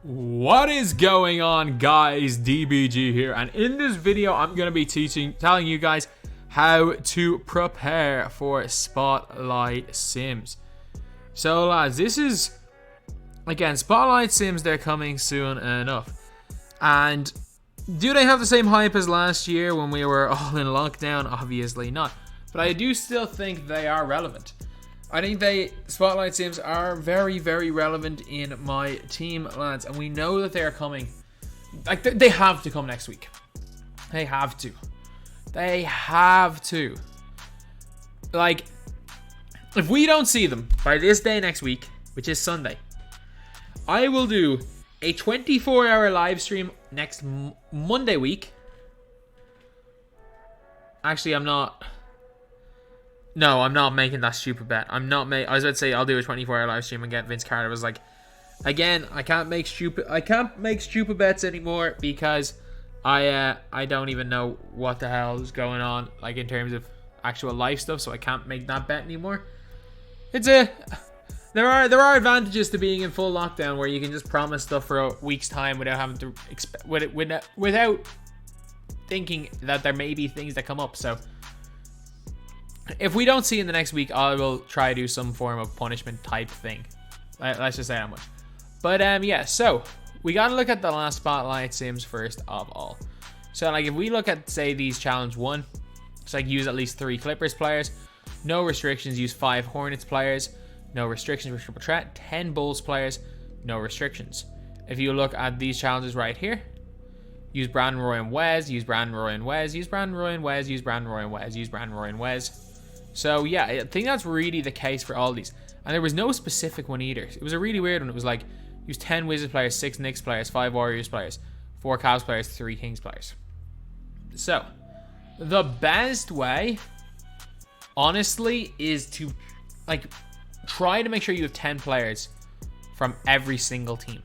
What is going on, guys? DBG here, and in this video I'm going to be telling you guys how to prepare for Spotlight Sims. So lads, this is again Spotlight Sims. They're coming soon enough, and do they have the same hype as last year when we were all in lockdown? Obviously not, but I do still think they are relevant. I think Spotlight Sims are very, very relevant in my team, lads, and we know that they are coming. Like, they have to come next week. They have to. They have to. Like, if we don't see them by this day next week, which is Sunday, I will do a 24-hour live stream next Monday week. Actually, I'm not. No, I'm not making that stupid bet. I was about to say I'll do a 24-hour live stream and get Vince Carter. I was like, again, I can't make stupid bets anymore because I don't even know what the hell is going on, like, in terms of actual life stuff, so I can't make that bet anymore. There are advantages to being in full lockdown where you can just promise stuff for a week's time without having to without thinking that there may be things that come up. So if we don't see in the next week, I will try to do some form of punishment type thing. Let's just say that much. But yeah, so we gotta look at the last Spotlight Sims first of all. So like, if we look at, say, these challenge 1, it's like use at least 3 Clippers players, no restrictions, use 5 Hornets players, no restrictions for triple threat, 10 Bulls players, no restrictions. If you look at these challenges right here, use Brandon Roy and Wes, use Brandon Roy and Wes, use Brandon Roy and Wes, use Brandon Roy and Wes, use Brandon Roy and Wes. So yeah, I think that's really the case for all these. And there was no specific one either. It was a really weird one. It was like, use 10 Wizards players, 6 Knicks players, 5 Warriors players, 4 Cavs players, 3 Kings players. So, the best way, honestly, is to, like, try to make sure you have 10 players from every single team.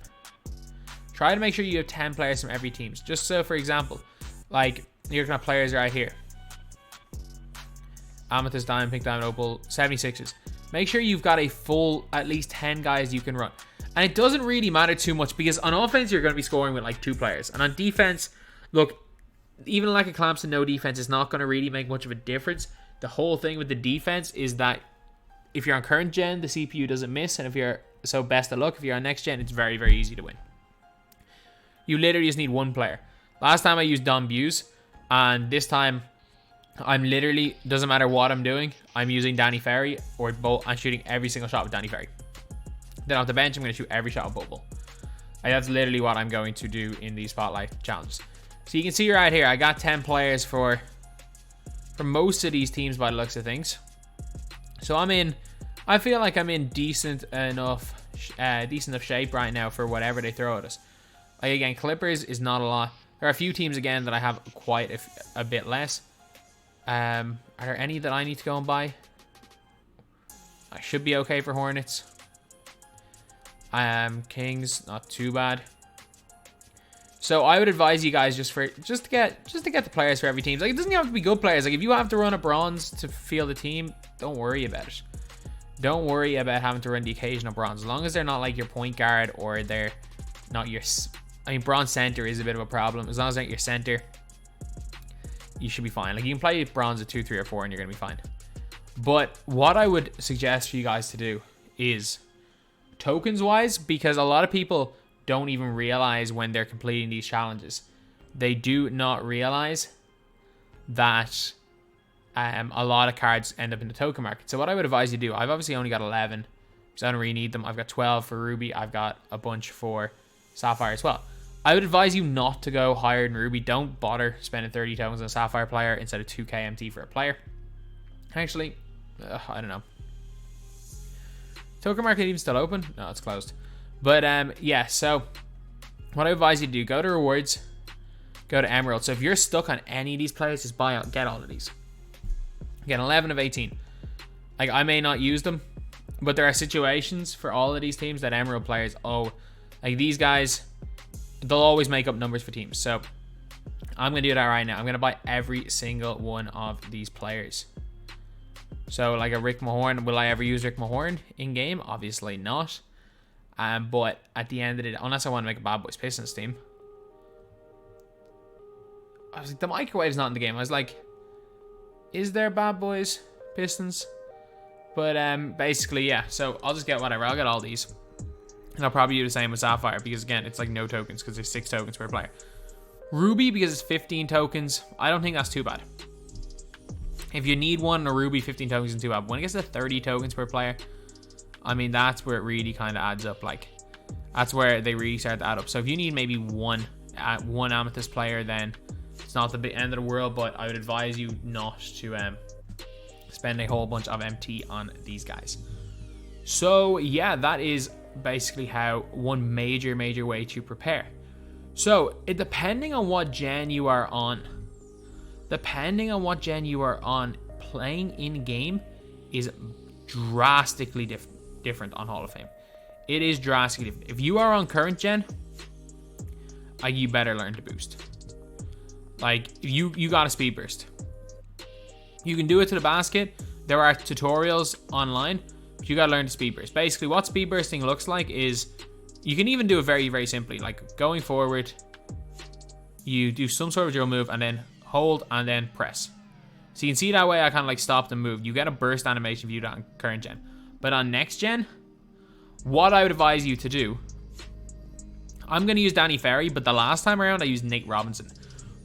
Try to make sure you have 10 players from every team. Just so, for example, like, you're looking at players right here. Amethyst, Diamond, Pink Diamond, Opal, 76ers. Make sure you've got a full, at least 10 guys you can run. And it doesn't really matter too much because on offense, you're going to be scoring with like 2 players. And on defense, look, even like a Clamson, no defense is not going to really make much of a difference. The whole thing with the defense is that if you're on current gen, the CPU doesn't miss. And if you're, so best of luck, if you're on next gen, it's very, very easy to win. You literally just need 1 player. Last time I used Don Buse, and this time I'm literally, doesn't matter what I'm doing, I'm using Danny Ferry or Bolt. I'm shooting every single shot with Danny Ferry. Then off the bench, I'm going to shoot every shot with Bolt. And that's literally what I'm going to do in these Spotlight challenges. So you can see right here, I got 10 players for most of these teams by the looks of things. So I feel like I'm in decent enough shape right now for whatever they throw at us. Like, again, Clippers is not a lot. There are a few teams, again, that I have quite a bit less. Are there any that I need to go and buy? I should be okay for Hornets. Kings, not too bad. So I would advise you guys just to get the players for every team. Like, it doesn't have to be good players. Like, if you have to run a bronze to field a team, don't worry about it. Don't worry about having to run the occasional bronze, as long as they're not like your point guard or they're not your. I mean, bronze center is a bit of a problem. As long as they're not your center, you should be fine. Like, you can play bronze at 2, 3, or 4 and you're gonna be fine. But what I would suggest for you guys to do is tokens wise, because a lot of people don't even realize when they're completing these challenges, they do not realize that a lot of cards end up in the token market. So what I would advise you do, I've obviously only got 11 because I don't really need them. I've got 12 for Ruby. I've got a bunch for Sapphire as well. I would advise you not to go higher than Ruby. Don't bother spending 30 tokens on a Sapphire player instead of 2k MT for a player. Actually, I don't know. Token market even still open? No, it's closed. But yeah, so what I advise you to do, go to rewards, go to Emerald. So if you're stuck on any of these players, just get all of these. Get 11 of 18. Like, I may not use them, but there are situations for all of these teams that Emerald players, like these guys, they'll always make up numbers for teams. So I'm going to do that right now. I'm going to buy every single one of these players. So like a Rick Mahorn, will I ever use Rick Mahorn in game? Obviously not. But at the end of the day, unless I want to make a Bad Boys Pistons team, I was like, the microwave's not in the game. I was like, is there Bad Boys Pistons? But basically, yeah. So I'll just get whatever. I'll get all these. And I'll probably do the same with Sapphire because, again, it's like no tokens because there's 6 tokens per player. Ruby, because it's 15 tokens, I don't think that's too bad. If you need one, a Ruby, 15 tokens isn't too bad. When it gets to 30 tokens per player, I mean, that's where it really kind of adds up. Like, that's where they really start to add up. So if you need maybe one Amethyst player, then it's not the big end of the world, but I would advise you not to spend a whole bunch of MT on these guys. So yeah, that is basically how one major way to prepare. So depending on what gen you are on, playing in game is drastically different on Hall of Fame. It is drastically different. If you are on current gen, you better learn to boost. Like, you got a speed burst. You can do it to the basket. There are tutorials online, but you gotta learn to speed burst. Basically, what speed bursting looks like is, you can even do it very simply. Like, going forward, you do some sort of drill move, and then hold, and then press. So you can see that way I kind of like stopped and moved. You get a burst animation if you do that on current gen. But on next gen, what I would advise you to do, I'm gonna use Danny Ferry, but the last time around I used Nate Robinson.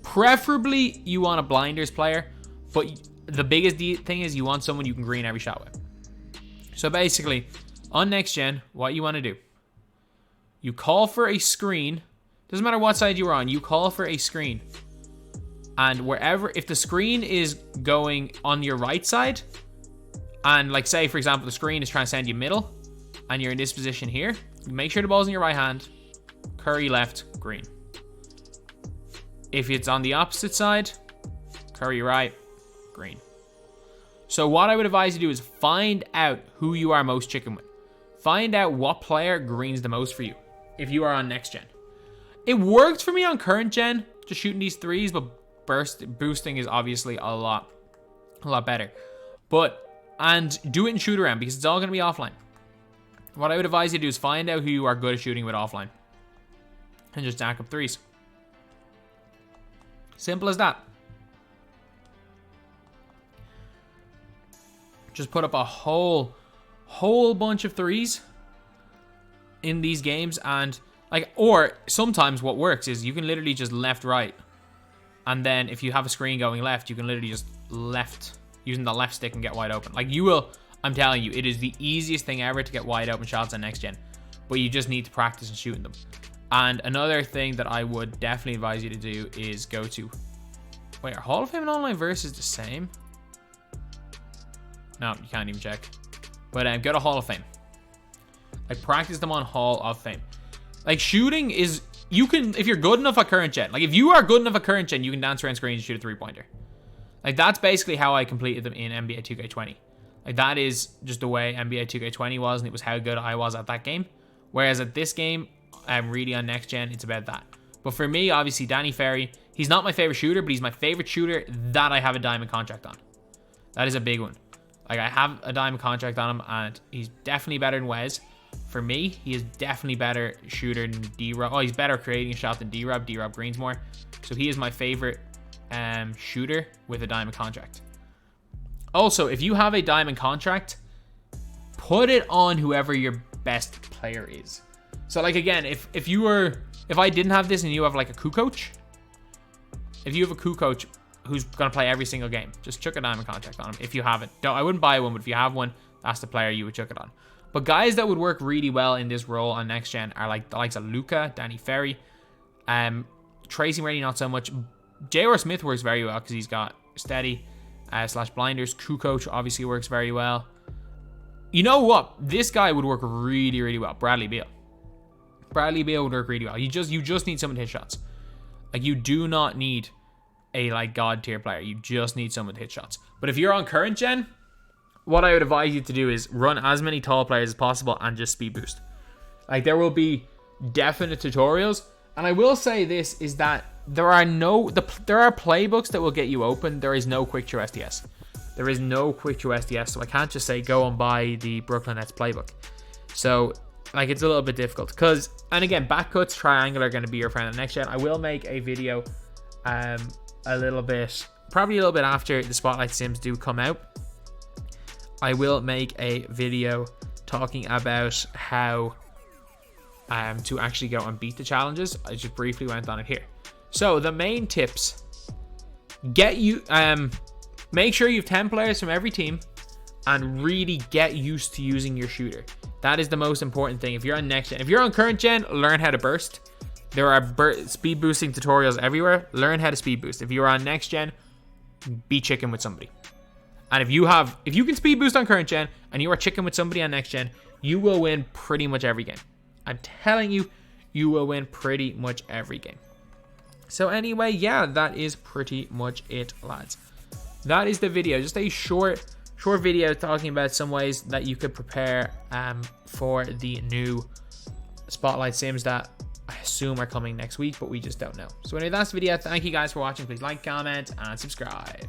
Preferably, you want a blinders player, but the biggest thing is you want someone you can green every shot with. So basically, on next gen, what you want to do, you call for a screen. Doesn't matter what side you're on, you call for a screen. And wherever, if the screen is going on your right side, and like say, for example, the screen is trying to send you middle, and you're in this position here, you make sure the ball's in your right hand, Curry left, green. If it's on the opposite side, Curry right, green. So what I would advise you do is find out who you are most chicken with. Find out what player greens the most for you if you are on next gen. It worked for me on current gen, just shooting these threes, but boosting is obviously a lot better. And do it in shoot around because it's all going to be offline. What I would advise you to do is find out who you are good at shooting with offline and just stack up threes. Simple as that. Just put up a whole bunch of threes in these games, and like, or sometimes what works is you can literally just left, right, and then if you have a screen going left, you can literally just left using the left stick and get wide open. Like, you will, I'm telling you, it is the easiest thing ever to get wide open shots on next gen, but you just need to practice and shooting them. And another thing that I would definitely advise you to do is go to, wait, are Hall of Fame and Online Versus the same? No, you can't even check. But go to Hall of Fame. Like, practice them on Hall of Fame. Like, shooting is, you can, if you're good enough at current gen, like if you are good enough at current gen, you can dance around screens and shoot a 3-pointer. Like, that's basically how I completed them in NBA 2K20. Like, that is just the way NBA 2K20 was, and it was how good I was at that game. Whereas at this game, I'm really on next gen, it's about that. But for me, obviously, Danny Ferry, he's not my favorite shooter, but he's my favorite shooter that I have a diamond contract on. That is a big one. Like, I have a diamond contract on him, and he's definitely better than Wes. For me, he is definitely better shooter than D-Rob. Oh, he's better creating a shot than D-Rob. D-Rob greens more. So he is my favorite shooter with a diamond contract. Also, if you have a diamond contract, put it on whoever your best player is. So, like, again, if I didn't have this and you have like a Kukoc, if you have a Kukoc who's gonna play every single game, just chuck a diamond contract on him. If you have it, I wouldn't buy one, but if you have one, that's the player you would chuck it on. But guys that would work really well in this role on next gen are like the likes of Luka, Danny Ferry, Tracy McGrady not so much. J.R. Smith works very well because he's got steady / blinders. Kukoc obviously works very well. You know what? This guy would work really well. Bradley Beal. Bradley Beal would work really well. You just need someone to hit shots. Like, you do not need a like god tier player. You just need someone to hit shots. But if you're on current gen, what I would advise you to do is run as many tall players as possible and just speed boost. Like, there will be definite tutorials, and I will say this is that there are playbooks that will get you open. There is no quick through SDS. So I can't just say go and buy the Brooklyn Nets playbook. So like it's a little bit difficult because, and again, backcuts, triangle are going to be your friend on next gen. I will make a video a little bit, probably a little bit after the Spotlight Sims do come out. I will make a video talking about how to actually go and beat the challenges. I just briefly went on it here. So the main tips: make sure you have 10 players from every team and really get used to using your shooter. That is the most important thing. If you're on next gen, if you're on current gen, learn how to burst. There are speed boosting tutorials everywhere. Learn how to speed boost. If you're on next gen, be chicken with somebody. And if you can speed boost on current gen and you are chicken with somebody on next gen, you will win pretty much every game. I'm telling you, you will win pretty much every game. So anyway, yeah, that is pretty much it, lads. That is the video. Just a short video talking about some ways that you could prepare for the new Spotlight Sims that I assume are coming next week, but we just don't know. So anyway, that's the video. Thank you guys for watching. Please like, comment, and subscribe.